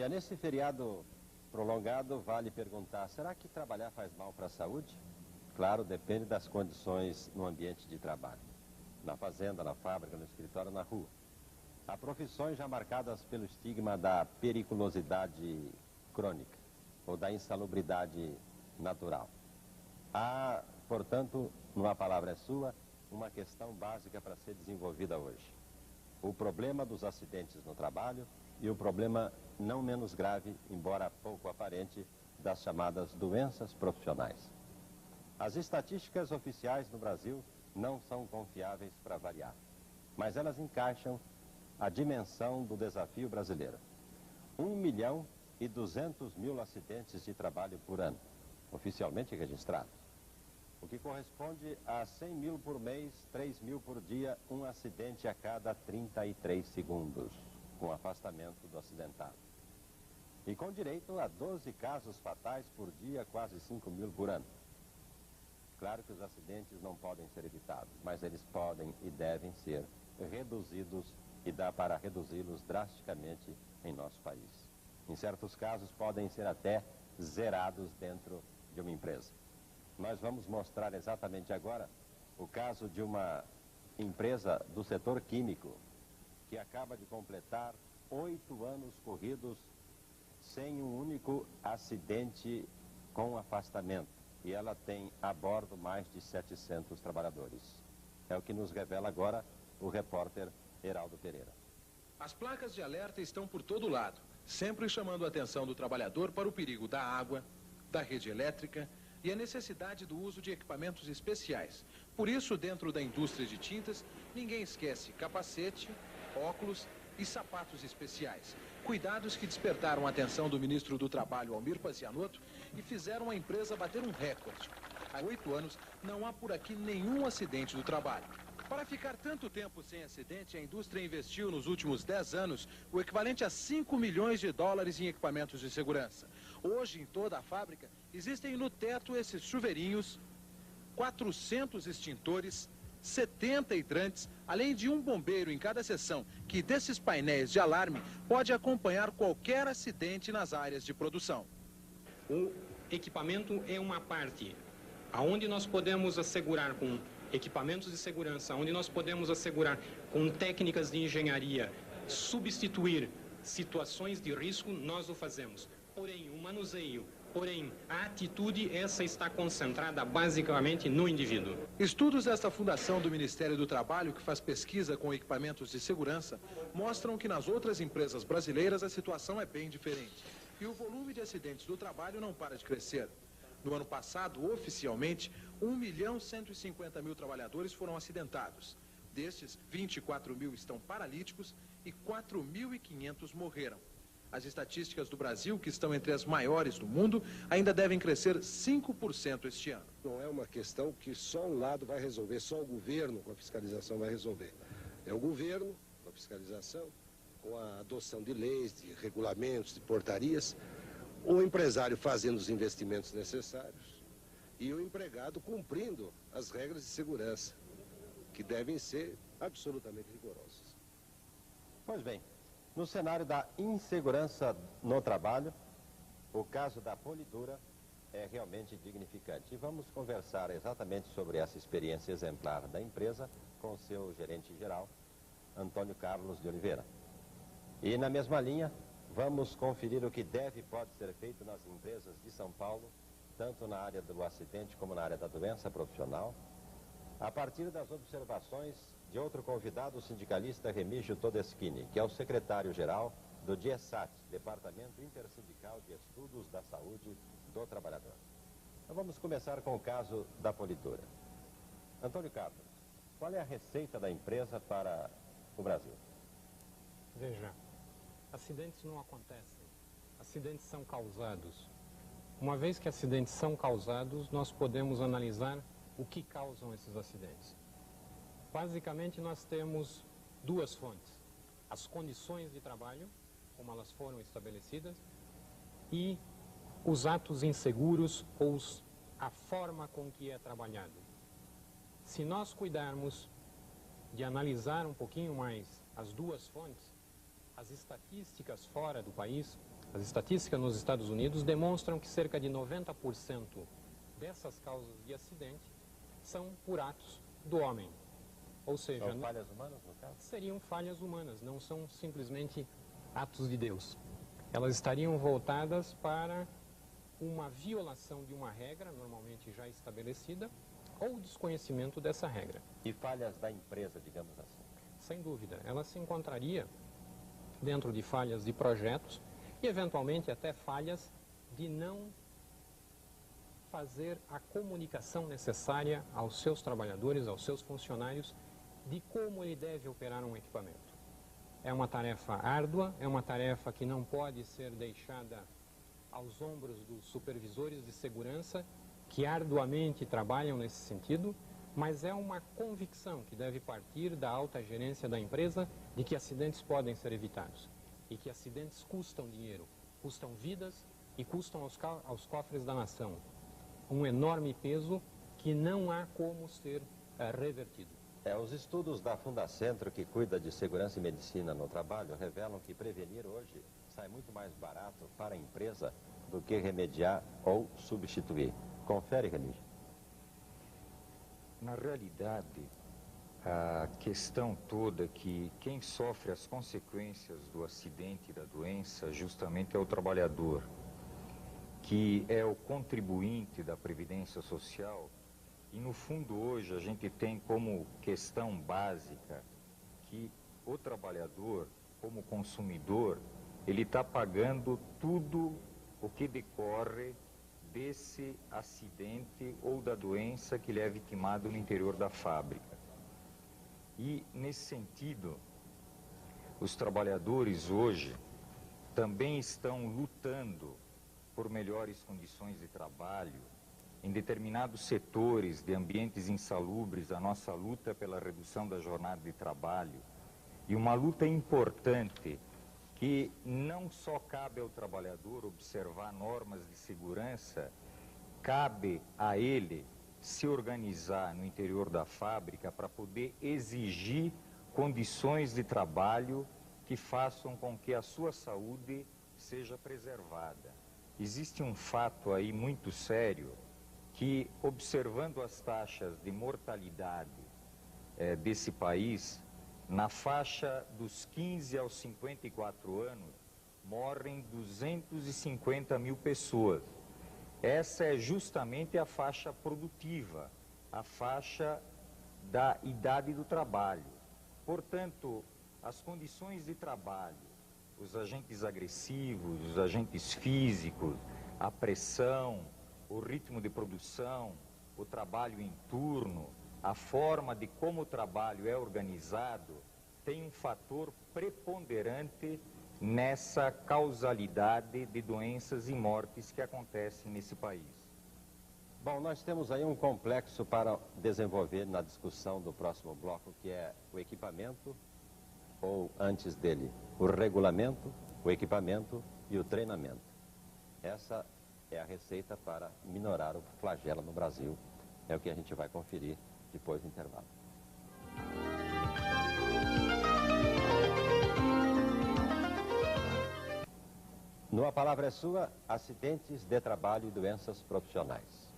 Olha, nesse feriado prolongado, vale perguntar, será que trabalhar faz mal para a saúde? Claro, depende das condições no ambiente de trabalho. Na fazenda, na fábrica, no escritório, na rua. Há profissões já marcadas pelo estigma da periculosidade crônica ou da insalubridade natural. Há, portanto, numa palavra é sua, uma questão básica para ser desenvolvida hoje. O problema dos acidentes no trabalho e o problema não menos grave, embora pouco aparente, das chamadas doenças profissionais. As estatísticas oficiais no Brasil não são confiáveis para variar, mas elas encaixam a dimensão do desafio brasileiro. 1.200.000 acidentes de trabalho por ano, oficialmente registrados. O que corresponde a 100 mil por mês, 3 mil por dia, um acidente a cada 33 segundos, com afastamento do acidentado. E com direito a 12 casos fatais por dia, quase 5 mil por ano. Claro que os acidentes não podem ser evitados, mas eles podem e devem ser reduzidos e dá para reduzi-los drasticamente em nosso país. Em certos casos podem ser até zerados dentro de uma empresa. Nós vamos mostrar exatamente agora o caso de uma empresa do setor químico que acaba de completar 8 anos corridos sem um único acidente com afastamento. E ela tem a bordo mais de 700 trabalhadores. É o que nos revela agora o repórter Heraldo Pereira. As placas de alerta estão por todo lado, sempre chamando a atenção do trabalhador para o perigo da água, da rede elétrica e a necessidade do uso de equipamentos especiais. Por isso, dentro da indústria de tintas, ninguém esquece capacete, óculos e sapatos especiais. Cuidados que despertaram a atenção do ministro do Trabalho, Almir Pazianotto, e fizeram a empresa bater um recorde. Há 8 anos, não há por aqui nenhum acidente do trabalho. Para ficar tanto tempo sem acidente, a indústria investiu nos últimos 10 anos o equivalente a 5 milhões de dólares em equipamentos de segurança. Hoje, em toda a fábrica, existem no teto esses chuveirinhos, 400 extintores, 70 hidrantes, além de um bombeiro em cada seção, que desses painéis de alarme pode acompanhar qualquer acidente nas áreas de produção. O equipamento é uma parte, aonde nós podemos assegurar com equipamentos de segurança, onde nós podemos assegurar com técnicas de engenharia, substituir situações de risco, nós o fazemos. Porém, o manuseio, a atitude, essa está concentrada basicamente no indivíduo. Estudos desta fundação do Ministério do Trabalho, que faz pesquisa com equipamentos de segurança, mostram que nas outras empresas brasileiras a situação é bem diferente. E o volume de acidentes do trabalho não para de crescer. No ano passado, oficialmente, 1.150.000 trabalhadores foram acidentados. Destes, 24 mil estão paralíticos e 4.500 morreram. As estatísticas do Brasil, que estão entre as maiores do mundo, ainda devem crescer 5% este ano. Não é uma questão que só um lado vai resolver, só o governo com a fiscalização vai resolver. É o governo com a fiscalização, com a adoção de leis, de regulamentos, de portarias, o empresário fazendo os investimentos necessários e o empregado cumprindo as regras de segurança, que devem ser absolutamente rigorosas. Pois bem, no cenário da insegurança no trabalho, o caso da Polidura é realmente dignificante. E vamos conversar exatamente sobre essa experiência exemplar da empresa com seu gerente geral, Antônio Carlos de Oliveira. E na mesma linha, vamos conferir o que deve e pode ser feito nas empresas de São Paulo, tanto na área do acidente como na área da doença profissional, a partir das observações de outro convidado, o sindicalista Remígio Todeschini, que é o secretário-geral do DIESAT, Departamento Intersindical de Estudos da Saúde do Trabalhador. Então vamos começar com o caso da Polidura. Antônio Carlos, qual é a receita da empresa para o Brasil? Veja, acidentes não acontecem, acidentes são causados. Uma vez que acidentes são causados, nós podemos analisar o que causam esses acidentes. Basicamente, nós temos duas fontes: as condições de trabalho, como elas foram estabelecidas, e os atos inseguros ou a forma com que é trabalhado. Se nós cuidarmos de analisar um pouquinho mais as duas fontes, as estatísticas fora do país As estatísticas nos Estados Unidos demonstram que cerca de 90% dessas causas de acidente são por atos do homem. Ou seja, São falhas humanas, no caso? seriam falhas humanas, não são simplesmente atos de Deus. Elas estariam voltadas para uma violação de uma regra, normalmente já estabelecida, ou desconhecimento dessa regra. E falhas da empresa, digamos assim? Sem dúvida, ela se encontraria dentro de falhas de projetos e, eventualmente, até falhas de não fazer a comunicação necessária aos seus trabalhadores, aos seus funcionários, de como ele deve operar um equipamento. É uma tarefa árdua, é uma tarefa que não pode ser deixada aos ombros dos supervisores de segurança, que arduamente trabalham nesse sentido, mas é uma convicção que deve partir da alta gerência da empresa de que acidentes podem ser evitados e que acidentes custam dinheiro, custam vidas e custam aos cofres da nação um enorme peso que não há como ser revertido. Os estudos da Fundacentro, que cuida de segurança e medicina no trabalho, revelam que prevenir hoje sai muito mais barato para a empresa do que remediar ou substituir. Confere, Remígio. Na realidade, a questão toda é que quem sofre as consequências do acidente e da doença justamente é o trabalhador, que é o contribuinte da Previdência Social. E, no fundo, hoje a gente tem como questão básica que o trabalhador, como consumidor, ele está pagando tudo o que decorre desse acidente ou da doença que ele é vitimado no interior da fábrica. E, nesse sentido, os trabalhadores hoje também estão lutando por melhores condições de trabalho. Em determinados setores de ambientes insalubres, a nossa luta é pela redução da jornada de trabalho. E uma luta importante que não só cabe ao trabalhador observar normas de segurança, cabe a ele se organizar no interior da fábrica para poder exigir condições de trabalho que façam com que a sua saúde seja preservada. Existe um fato aí muito sério que, observando as taxas de mortalidade desse país, na faixa dos 15 aos 54 anos, morrem 250 mil pessoas. Essa é justamente a faixa produtiva, a faixa da idade do trabalho. Portanto, as condições de trabalho, os agentes agressivos, os agentes físicos, a pressão, o ritmo de produção, o trabalho em turno, a forma de como o trabalho é organizado, tem um fator preponderante nessa causalidade de doenças e mortes que acontecem nesse país. Bom, nós temos aí um complexo para desenvolver na discussão do próximo bloco, que é o equipamento, ou antes dele, o regulamento, o equipamento e o treinamento. Essa é a receita para minorar o flagelo no Brasil. É o que a gente vai conferir depois do intervalo. No A Palavra é Sua, acidentes de trabalho e doenças profissionais.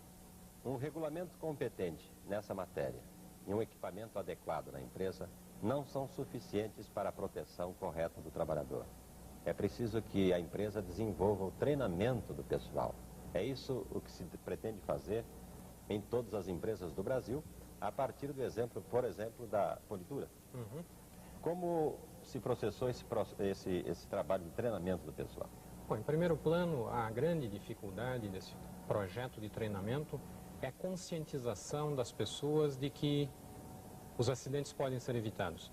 Um regulamento competente nessa matéria e um equipamento adequado na empresa não são suficientes para a proteção correta do trabalhador. É preciso que a empresa desenvolva o treinamento do pessoal. É isso o que se pretende fazer em todas as empresas do Brasil, a partir do exemplo, por exemplo, da Politura. Como se processou esse trabalho de treinamento do pessoal? Bom, em primeiro plano, a grande dificuldade desse projeto de treinamento é a conscientização das pessoas de que os acidentes podem ser evitados.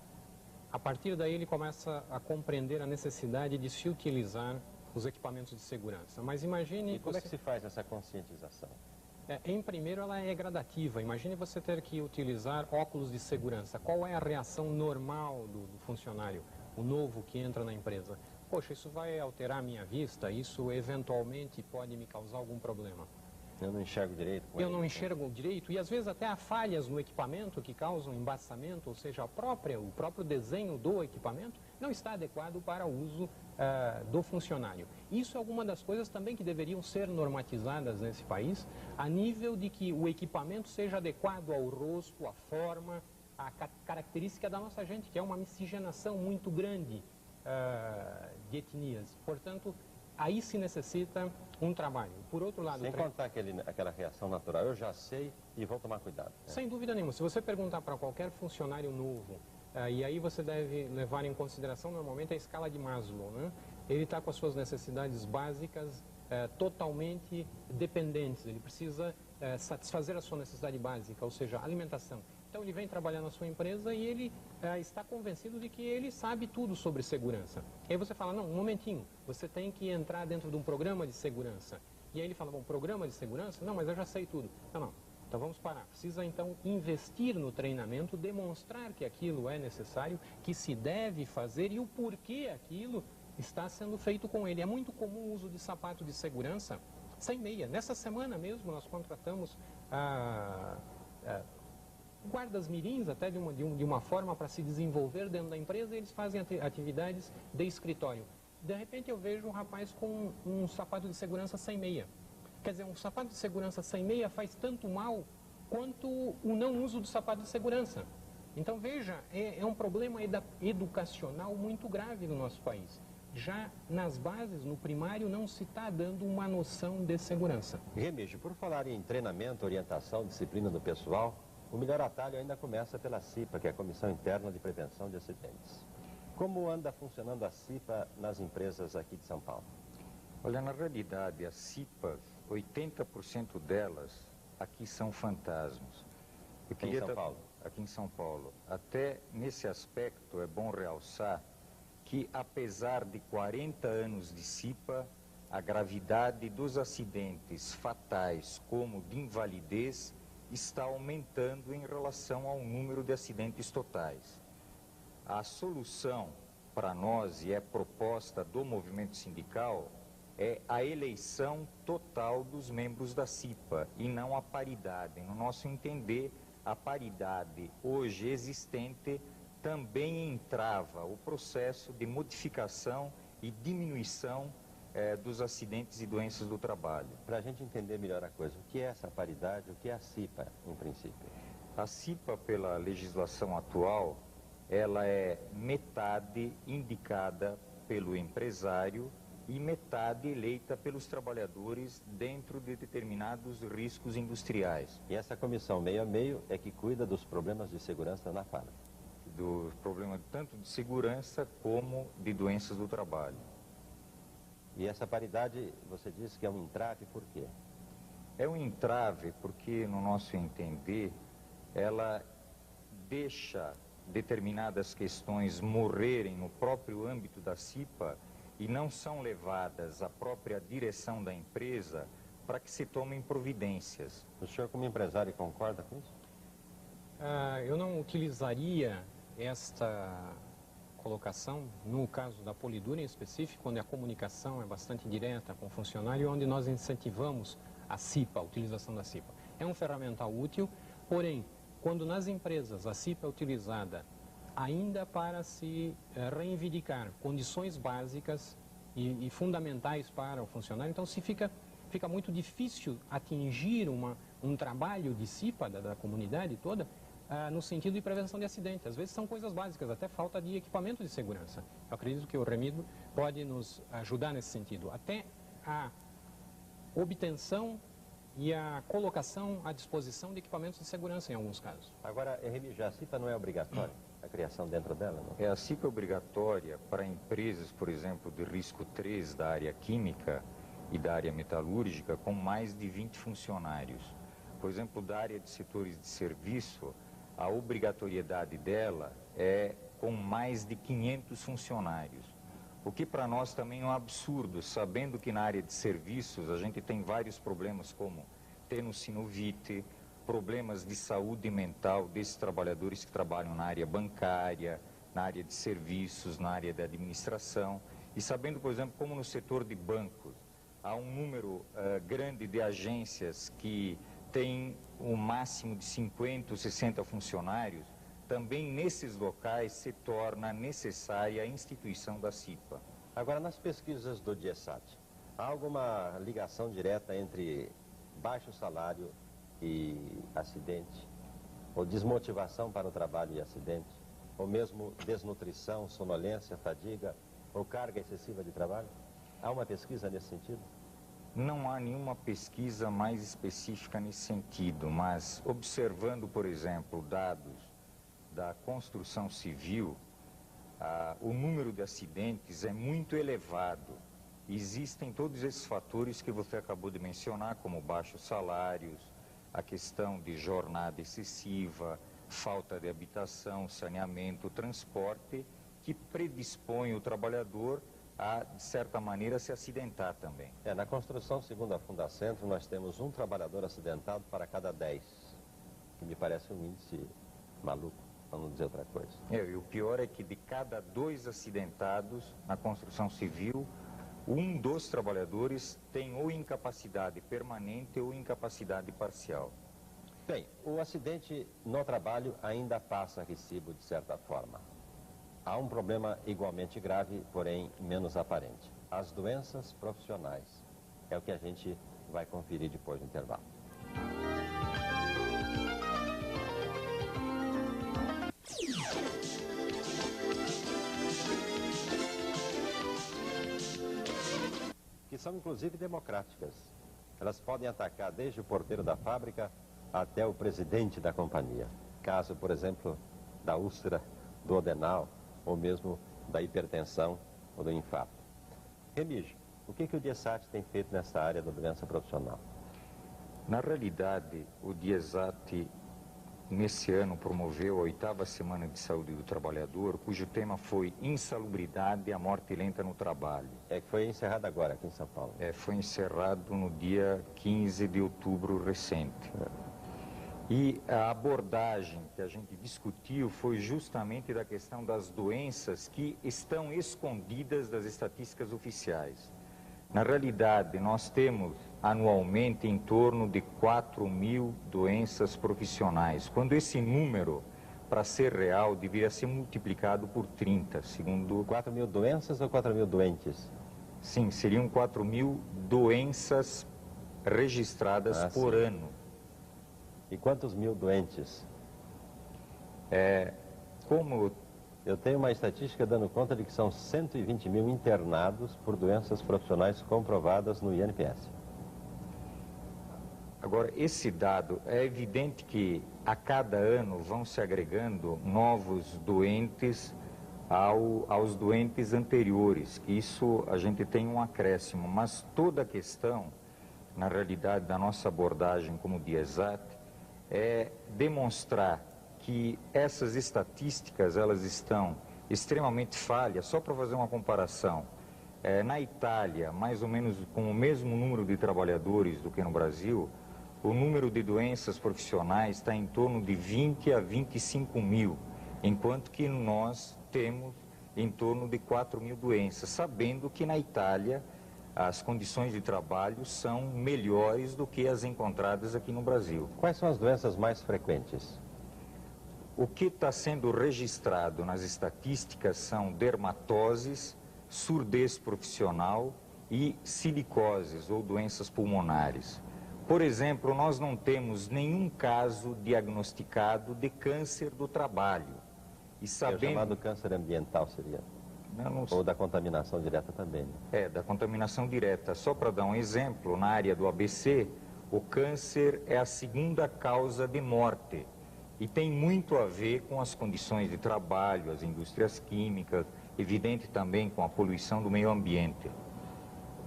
A partir daí, ele começa a compreender a necessidade de se utilizar os equipamentos de segurança. Mas imagine... E como é que se faz essa conscientização? Em primeiro, ela é gradativa. Imagine você ter que utilizar óculos de segurança. Qual é a reação normal do funcionário, o novo que entra na empresa? Poxa, isso vai alterar a minha vista? Isso eventualmente pode me causar algum problema? Eu não enxergo direito. Eu não enxergo direito, e às vezes até há falhas no equipamento que causam embaçamento, ou seja, o próprio desenho do equipamento não está adequado para o uso do funcionário. Isso é alguma das coisas também que deveriam ser normatizadas nesse país, a nível de que o equipamento seja adequado ao rosto, à forma, à característica da nossa gente, que é uma miscigenação muito grande de etnias. Portanto, aí se necessita um trabalho. Por outro lado... Sem contar aquela reação natural, eu já sei e vou tomar cuidado. Sem dúvida nenhuma. Se você perguntar para qualquer funcionário novo, e aí você deve levar em consideração normalmente a escala de Maslow, né? Ele está com as suas necessidades básicas totalmente dependentes. Ele precisa satisfazer a sua necessidade básica, ou seja, alimentação. Então ele vem trabalhar na sua empresa e ele está convencido de que ele sabe tudo sobre segurança. E aí você fala, não, um momentinho, você tem que entrar dentro de um programa de segurança. E aí ele fala, bom, programa de segurança? Não, mas eu já sei tudo. Não, então vamos parar. Precisa então investir no treinamento, demonstrar que aquilo é necessário, que se deve fazer e o porquê aquilo está sendo feito com ele. É muito comum o uso de sapato de segurança sem meia. Nessa semana mesmo nós contratamos guardas mirins até de uma forma para se desenvolver dentro da empresa, e eles fazem atividades de escritório. De repente eu vejo um rapaz com um sapato de segurança sem meia. Quer dizer, um sapato de segurança sem meia faz tanto mal quanto o não uso do sapato de segurança. Então veja, é um problema educacional muito grave no nosso país. Já nas bases, no primário, não se está dando uma noção de segurança. Remígio, por falar em treinamento, orientação, disciplina do pessoal, o melhor atalho ainda começa pela CIPA, que é a Comissão Interna de Prevenção de Acidentes. Como anda funcionando a CIPA nas empresas aqui de São Paulo? Olha, na realidade, as CIPAs, 80% delas aqui são fantasmas. Aqui em São Paulo? Aqui em São Paulo. Até nesse aspecto é bom realçar que, apesar de 40 anos de CIPA, a gravidade dos acidentes fatais, como de invalidez, está aumentando em relação ao número de acidentes totais. A solução para nós, e é proposta do movimento sindical, é a eleição total dos membros da CIPA e não a paridade. No nosso entender, a paridade hoje existente também entrava o processo de modificação e diminuição dos acidentes e doenças do trabalho. Para a gente entender melhor a coisa, o que é essa paridade, o que é a CIPA, em princípio? A CIPA, pela legislação atual, ela é metade indicada pelo empresário e metade eleita pelos trabalhadores dentro de determinados riscos industriais. E essa comissão meio a meio é que cuida dos problemas de segurança na fábrica? Do problema tanto de segurança como de doenças do trabalho. E essa paridade, você disse que é um entrave, por quê? É um entrave porque, no nosso entender, ela deixa determinadas questões morrerem no próprio âmbito da CIPA e não são levadas à própria direção da empresa para que se tomem providências. O senhor, como empresário, concorda com isso? Eu não utilizaria esta colocação no caso da Polidura em específico, onde a comunicação é bastante direta com o funcionário, onde nós incentivamos a CIPA, a utilização da CIPA. É um ferramental útil, porém, quando nas empresas a CIPA é utilizada ainda para se reivindicar condições básicas e fundamentais para o funcionário, então fica muito difícil atingir um trabalho de CIPA da comunidade toda, no sentido de prevenção de acidentes. Às vezes são coisas básicas, até falta de equipamento de segurança. Eu acredito que o Remígio pode nos ajudar nesse sentido. Até a obtenção e a colocação à disposição de equipamentos de segurança em alguns casos. Agora, Remígio, a CIPA não é obrigatória? A criação dentro dela, não? A CIPA é obrigatória para empresas, por exemplo, de risco 3 da área química e da área metalúrgica com mais de 20 funcionários. Por exemplo, da área de setores de serviço, a obrigatoriedade dela é com mais de 500 funcionários. O que para nós também é um absurdo, sabendo que na área de serviços a gente tem vários problemas como tenossinovite, problemas de saúde mental desses trabalhadores que trabalham na área bancária, na área de serviços, na área da administração. E sabendo, por exemplo, como no setor de bancos, há um número grande de agências que tem um máximo de 50 ou 60 funcionários, também nesses locais se torna necessária a instituição da CIPA. Agora, nas pesquisas do DIESAT, há alguma ligação direta entre baixo salário e acidente? Ou desmotivação para o trabalho e acidente? Ou mesmo desnutrição, sonolência, fadiga ou carga excessiva de trabalho? Há uma pesquisa nesse sentido? Não há nenhuma pesquisa mais específica nesse sentido, mas observando, por exemplo, dados da construção civil, o número de acidentes é muito elevado. Existem todos esses fatores que você acabou de mencionar, como baixos salários, a questão de jornada excessiva, falta de habitação, saneamento, transporte, que predispõe o trabalhador a, de certa maneira, se acidentar também. Na construção, segundo a Fundacentro, nós temos um trabalhador acidentado para cada 10, que me parece um índice maluco, para não dizer outra coisa. E o pior é que de cada 2 acidentados na construção civil, um dos trabalhadores tem ou incapacidade permanente ou incapacidade parcial. Bem, o acidente no trabalho ainda passa recibo de certa forma. Há um problema igualmente grave, porém menos aparente. As doenças profissionais. É o que a gente vai conferir depois do intervalo. Que são inclusive democráticas. Elas podem atacar desde o porteiro da fábrica até o presidente da companhia. Caso, por exemplo, da úlcera, do adenal, ou mesmo da hipertensão ou do infarto. Remígio, o que o DIESAT tem feito nessa área da doença profissional? Na realidade, o DIESAT, nesse ano, promoveu a 8ª Semana de Saúde do Trabalhador, cujo tema foi Insalubridade e a Morte Lenta no Trabalho. Que foi encerrado agora aqui em São Paulo. Foi encerrado no dia 15 de outubro recente. E a abordagem que a gente discutiu foi justamente da questão das doenças que estão escondidas das estatísticas oficiais. Na realidade, nós temos anualmente em torno de 4.000 doenças profissionais, quando esse número, para ser real, deveria ser multiplicado por 30, segundo... 4.000 doenças ou 4.000 doentes? Sim, seriam 4.000 doenças registradas por ano. E quantos mil doentes? Como... Eu tenho uma estatística dando conta de que são 120 mil internados por doenças profissionais comprovadas no INPS. Agora, esse dado, é evidente que a cada ano vão se agregando novos doentes aos doentes anteriores, que isso a gente tem um acréscimo, mas toda a questão, na realidade, da nossa abordagem como DIESAT, é demonstrar que essas estatísticas, elas estão extremamente falhas. Só para fazer uma comparação, na Itália, mais ou menos com o mesmo número de trabalhadores do que no Brasil, o número de doenças profissionais está em torno de 20 a 25 mil, enquanto que nós temos em torno de 4.000 doenças, sabendo que na Itália as condições de trabalho são melhores do que as encontradas aqui no Brasil. Quais são as doenças mais frequentes? O que está sendo registrado nas estatísticas são dermatoses, surdez profissional e silicoses ou doenças pulmonares. Por exemplo, nós não temos nenhum caso diagnosticado de câncer do trabalho. E sabendo... É o chamado câncer ambiental, seria? Ou da contaminação direta também? Da contaminação direta. Só para dar um exemplo, na área do ABC, o câncer é a segunda causa de morte. E tem muito a ver com as condições de trabalho, as indústrias químicas, evidente também com a poluição do meio ambiente.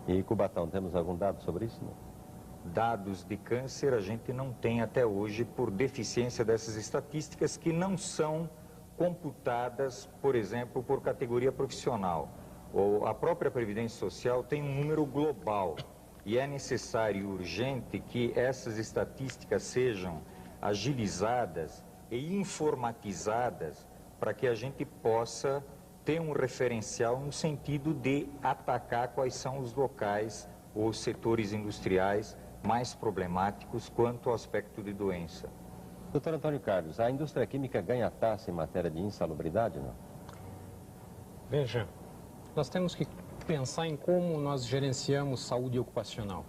E Cubatão, temos algum dado sobre isso? Não? Dados de câncer a gente não tem até hoje por deficiência dessas estatísticas que não são computadas, por exemplo, por categoria profissional. A própria Previdência Social tem um número global e é necessário e urgente que essas estatísticas sejam agilizadas e informatizadas para que a gente possa ter um referencial no sentido de atacar quais são os locais os setores industriais mais problemáticos quanto ao aspecto de doença. Doutor Antônio Carlos, a indústria química ganha taça em matéria de insalubridade, não? Veja, nós temos que pensar em como nós gerenciamos saúde ocupacional.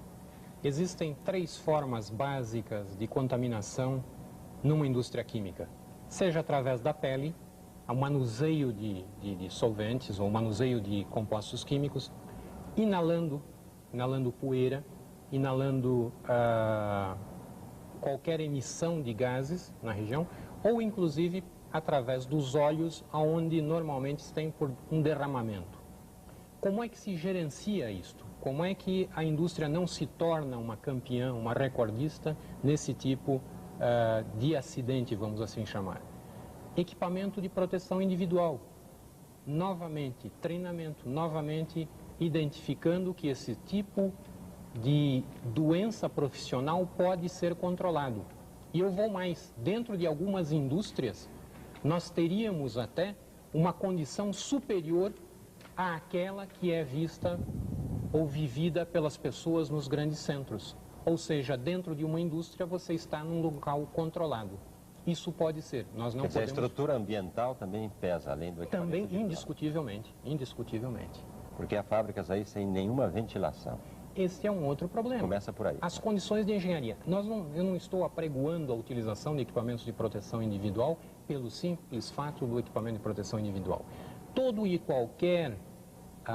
Existem 3 formas básicas de contaminação numa indústria química. Seja através da pele, o manuseio de solventes ou manuseio de compostos químicos, inalando poeira, inalando qualquer emissão de gases na região, ou inclusive através dos olhos, onde normalmente se tem por um derramamento. Como é que se gerencia isto? Como é que a indústria não se torna uma campeã, uma recordista nesse tipo de acidente, vamos assim chamar? Equipamento de proteção individual. Novamente, treinamento, novamente identificando que esse tipo de doença profissional pode ser controlado. E eu vou mais, dentro de algumas indústrias, nós teríamos até uma condição superior àquela que é vista ou vivida pelas pessoas nos grandes centros. Ou seja, dentro de uma indústria você está num local controlado. Isso pode ser. Nós não podemos... A estrutura ambiental também pesa, além do equipamento Também, individual. indiscutivelmente. Porque há fábricas aí sem nenhuma ventilação. Esse é um outro problema. Começa por aí. As condições de engenharia. Eu não estou apregoando a utilização de equipamentos de proteção individual pelo simples fato do equipamento de proteção individual. Todo e qualquer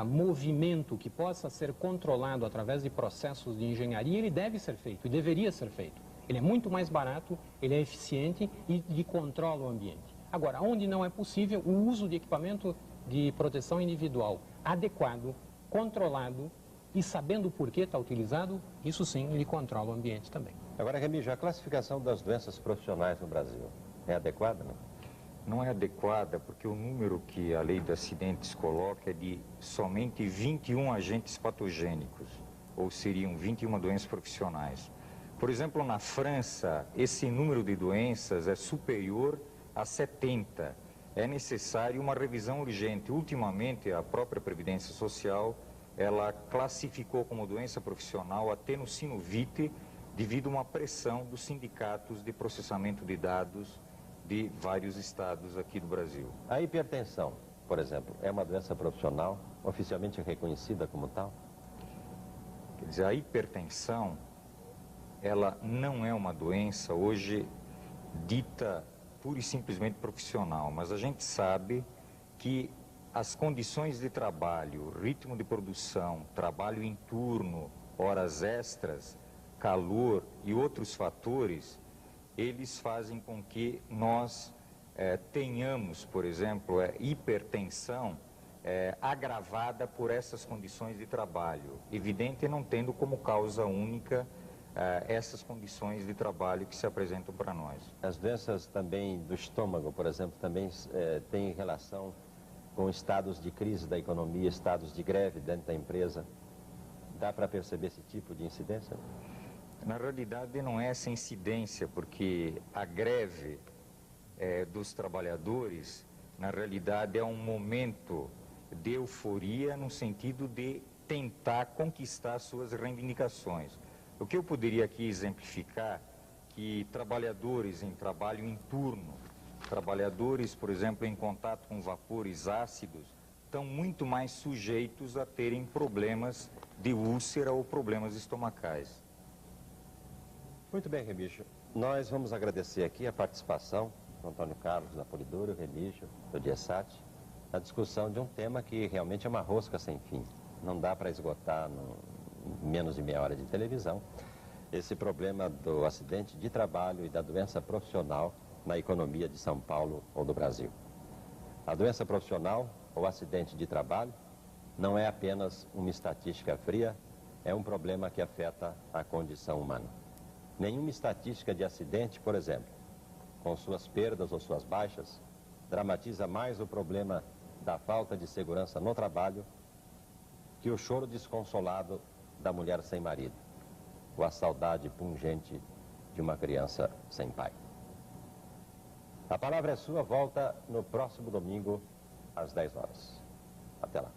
movimento que possa ser controlado através de processos de engenharia, ele deve ser feito e deveria ser feito. Ele é muito mais barato, ele é eficiente e controla o ambiente. Agora, onde não é possível, o uso de equipamento de proteção individual adequado, controlado e sabendo por que está utilizado, isso sim, ele controla o ambiente também. Agora, Remígio, a classificação das doenças profissionais no Brasil é adequada, não? Não é adequada porque o número que a lei de acidentes coloca é de somente 21 agentes patogênicos, ou seriam 21 doenças profissionais. Por exemplo, na França, esse número de doenças é superior a 70. É necessário uma revisão urgente. Ultimamente, a própria Previdência Social, ela classificou como doença profissional a tenossinovite devido a uma pressão dos sindicatos de processamento de dados de vários estados aqui do Brasil. A hipertensão, por exemplo, é uma doença profissional oficialmente reconhecida como tal? Quer dizer, a hipertensão, ela não é uma doença hoje dita pura e simplesmente profissional, mas a gente sabe que as condições de trabalho, ritmo de produção, trabalho em turno, horas extras, calor e outros fatores, eles fazem com que nós tenhamos, por exemplo, hipertensão agravada por essas condições de trabalho. Evidente, não tendo como causa única essas condições de trabalho que se apresentam para nós. As doenças também do estômago, por exemplo, também têm relação com estados de crise da economia, estados de greve dentro da empresa. Dá para perceber esse tipo de incidência? Na realidade, não é essa incidência, porque a greve dos trabalhadores, na realidade, é um momento de euforia no sentido de tentar conquistar suas reivindicações. O que eu poderia aqui exemplificar, que trabalhadores em trabalho em turno, trabalhadores, por exemplo, em contato com vapores ácidos, estão muito mais sujeitos a terem problemas de úlcera ou problemas estomacais. Muito bem, Remígio. Nós vamos agradecer aqui a participação do Antônio Carlos, da Polidoro, Remígio, do DIESAT, na discussão de um tema que realmente é uma rosca sem fim. Não dá para esgotar em menos de meia hora de televisão esse problema do acidente de trabalho e da doença profissional na economia de São Paulo ou do Brasil. A doença profissional ou acidente de trabalho não é apenas uma estatística fria, é um problema que afeta a condição humana. Nenhuma estatística de acidente, por exemplo, com suas perdas ou suas baixas, dramatiza mais o problema da falta de segurança no trabalho que o choro desconsolado da mulher sem marido, ou a saudade pungente de uma criança sem pai. A palavra é sua, volta no próximo domingo às 10 horas. Até lá.